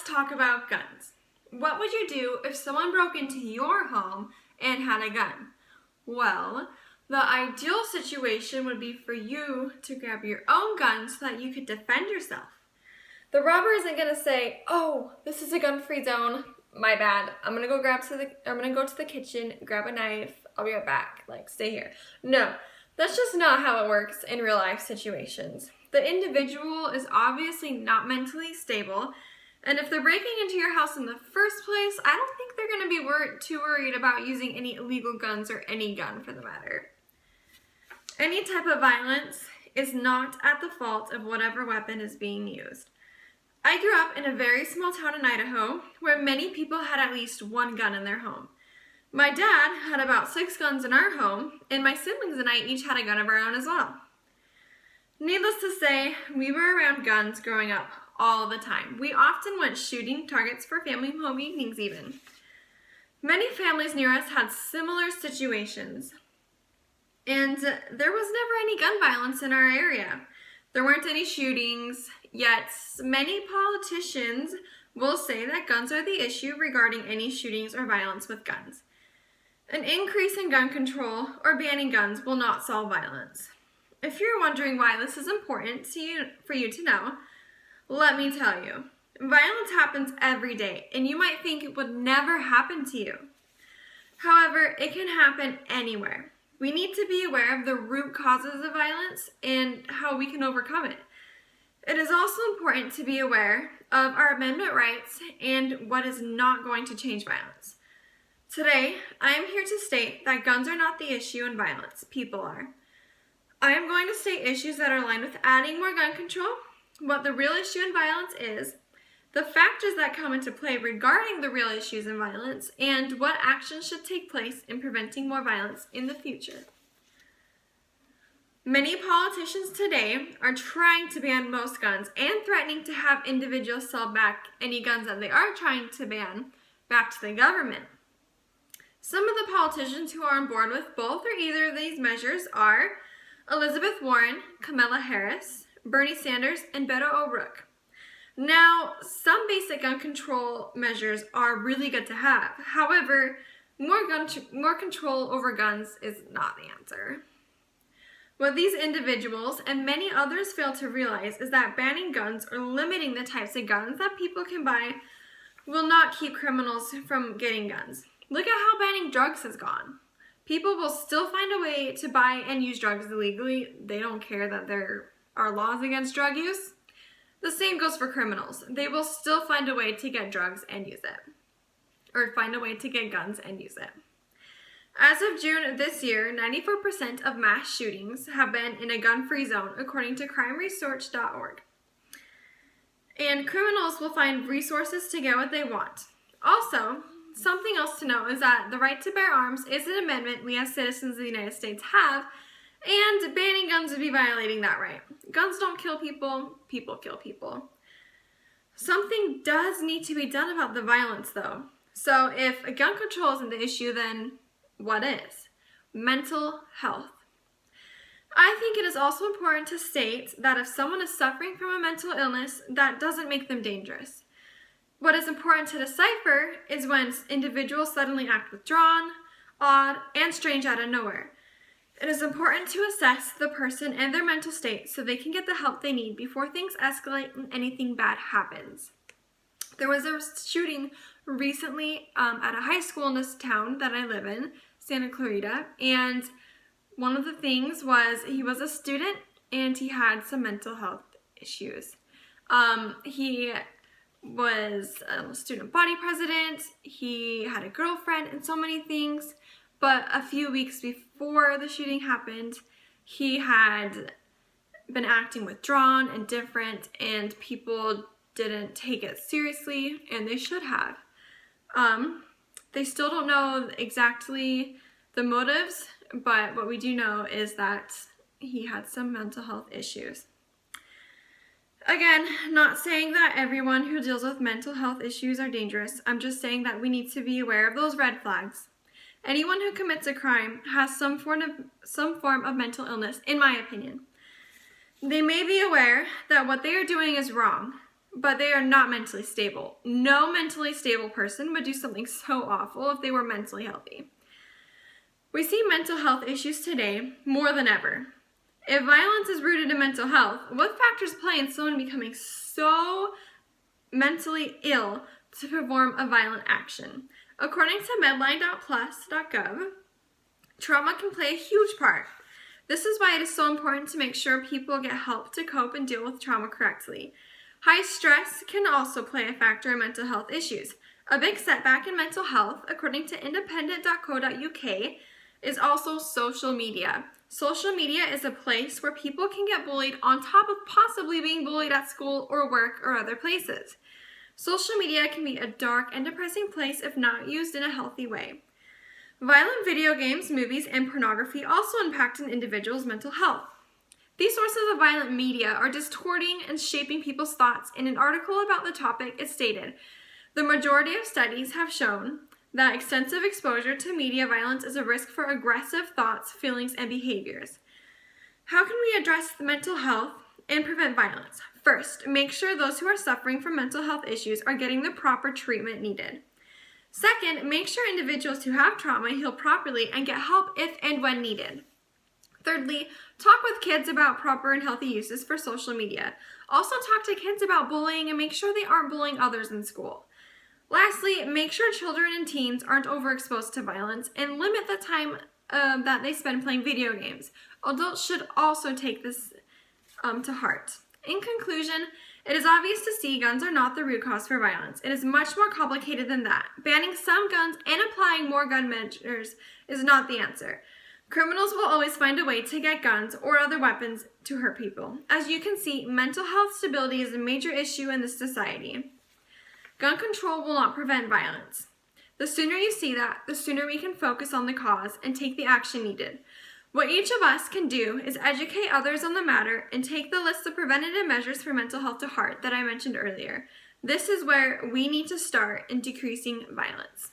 talk about guns. What would you do if someone broke into your home and had a gun? Well, the ideal situation would be for you to grab your own gun so that you could defend yourself. The robber isn't going to say, "Oh, this is a gun-free zone. My bad. I'm going to go to the kitchen, grab a knife. I'll be right back. Stay here." No, that's just not how it works in real life situations. The individual is obviously not mentally stable, and if they're breaking into your house in the first place, I don't think they're going to be too worried about using any illegal guns or any gun for the matter. Any type of violence is not at the fault of whatever weapon is being used. I grew up in a very small town in Idaho where many people had at least one gun in their home. My dad had about 6 guns in our home, and my siblings and I each had a gun of our own as well. Needless to say, we were around guns growing up all the time. We often went shooting targets for family home evenings even. Many families near us had similar situations, and there was never any gun violence in our area. There weren't any shootings, yet many politicians will say that guns are the issue regarding any shootings or violence with guns. An increase in gun control or banning guns will not solve violence. If you're wondering why this is important for you to know, let me tell you. Violence happens every day, and you might think it would never happen to you. However, it can happen anywhere. We need to be aware of the root causes of violence and how we can overcome it. It is also important to be aware of our amendment rights and what is not going to change violence. Today, I am here to state that guns are not the issue in violence. People are. I am going to state issues that are aligned with adding more gun control, what the real issue in violence is, the factors that come into play regarding the real issues in violence, and what actions should take place in preventing more violence in the future. Many politicians today are trying to ban most guns and threatening to have individuals sell back any guns that they are trying to ban back to the government. Some of the politicians who are on board with both or either of these measures are Elizabeth Warren, Kamala Harris, Bernie Sanders, and Beto O'Rourke. Now, some basic gun control measures are really good to have. However, more control over guns is not the answer. What these individuals and many others fail to realize is that banning guns or limiting the types of guns that people can buy will not keep criminals from getting guns. Look at how banning drugs has gone. People will still find a way to buy and use drugs illegally. They don't care that there are laws against drug use. The same goes for criminals. They will still find a way to get drugs and use it. Or find a way to get guns and use it. As of June this year, 94% of mass shootings have been in a gun-free zone, according to crimeresearch.org. And criminals will find resources to get what they want. Also, something else to know is that the right to bear arms is an amendment we as citizens of the United States have, and banning guns would be violating that right. Guns don't kill people, people kill people. Something does need to be done about the violence, though. So if gun control isn't the issue, then what is? Mental health. I think it is also important to state that if someone is suffering from a mental illness, that doesn't make them dangerous. What is important to decipher is when individuals suddenly act withdrawn, odd, and strange out of nowhere. It is important to assess the person and their mental state so they can get the help they need before things escalate and anything bad happens. There was a shooting recently at a high school in this town that I live in, Santa Clarita, and one of the things was he was a student and he had some mental health issues. He was a student body president, he had a girlfriend, and so many things. But a few weeks before the shooting happened, he had been acting withdrawn and different, and people didn't take it seriously, and they should have. They still don't know exactly the motives, but what we do know is that he had some mental health issues. Again, not saying that everyone who deals with mental health issues are dangerous. I'm just saying that we need to be aware of those red flags. Anyone who commits a crime has some form of mental illness, in my opinion. They may be aware that what they are doing is wrong, but they are not mentally stable. No mentally stable person would do something so awful if they were mentally healthy. We see mental health issues today more than ever. If violence is rooted in mental health, what factors play in someone becoming so mentally ill to perform a violent action? According to medline.plus.gov, trauma can play a huge part. This is why it is so important to make sure people get help to cope and deal with trauma correctly. High stress can also play a factor in mental health issues. A big setback in mental health, according to independent.co.uk, is also social media. Social media is a place where people can get bullied on top of possibly being bullied at school or work or other places. Social media can be a dark and depressing place if not used in a healthy way. Violent video games, movies, and pornography also impact an individual's mental health. These sources of violent media are distorting and shaping people's thoughts. In an article about the topic, it stated, "The majority of studies have shown that extensive exposure to media violence is a risk for aggressive thoughts, feelings, and behaviors." How can we address the mental health and prevent violence? First, make sure those who are suffering from mental health issues are getting the proper treatment needed. Second, make sure individuals who have trauma heal properly and get help if and when needed. Thirdly, talk with kids about proper and healthy uses for social media. Also talk to kids about bullying and make sure they aren't bullying others in school. Lastly, make sure children and teens aren't overexposed to violence and limit the time that they spend playing video games. Adults should also take this to heart. In conclusion, it is obvious to see guns are not the root cause for violence. It is much more complicated than that. Banning some guns and applying more gun measures is not the answer. Criminals will always find a way to get guns or other weapons to hurt people. As you can see, mental health stability is a major issue in this society. Gun control will not prevent violence. The sooner you see that, the sooner we can focus on the cause and take the action needed. What each of us can do is educate others on the matter and take the list of preventative measures for mental health to heart that I mentioned earlier. This is where we need to start in decreasing violence.